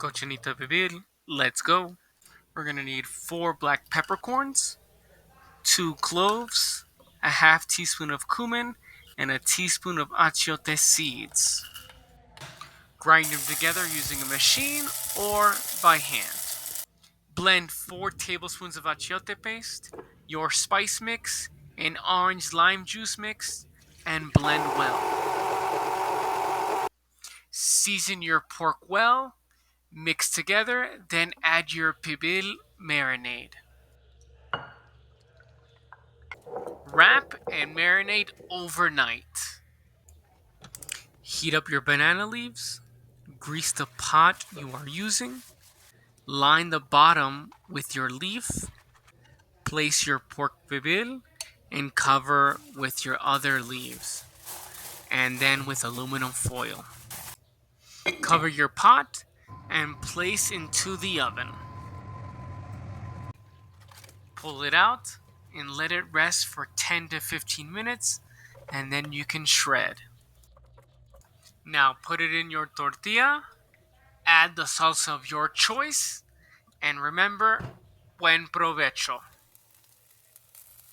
Cochinita Pibil. Let's go. We're gonna need 4 black peppercorns, 2 cloves, a half teaspoon of cumin, and a teaspoon of achiote seeds. Grind them together using a machine or by hand. Blend 4 tablespoons of achiote paste, your spice mix, and orange lime juice mix, and blend well. Season your pork well, mix together, then add your pibil marinade. Wrap and marinate overnight. Heat up your banana leaves, grease the pot you are using, line the bottom with your leaf, place your pork pibil, and cover with your other leaves, and then with aluminum foil. Cover your pot and place into the oven. Pull it out and let it rest for 10 to 15 minutes, and then you can shred. Now put it in your tortilla, add the salsa of your choice, and remember, buen provecho.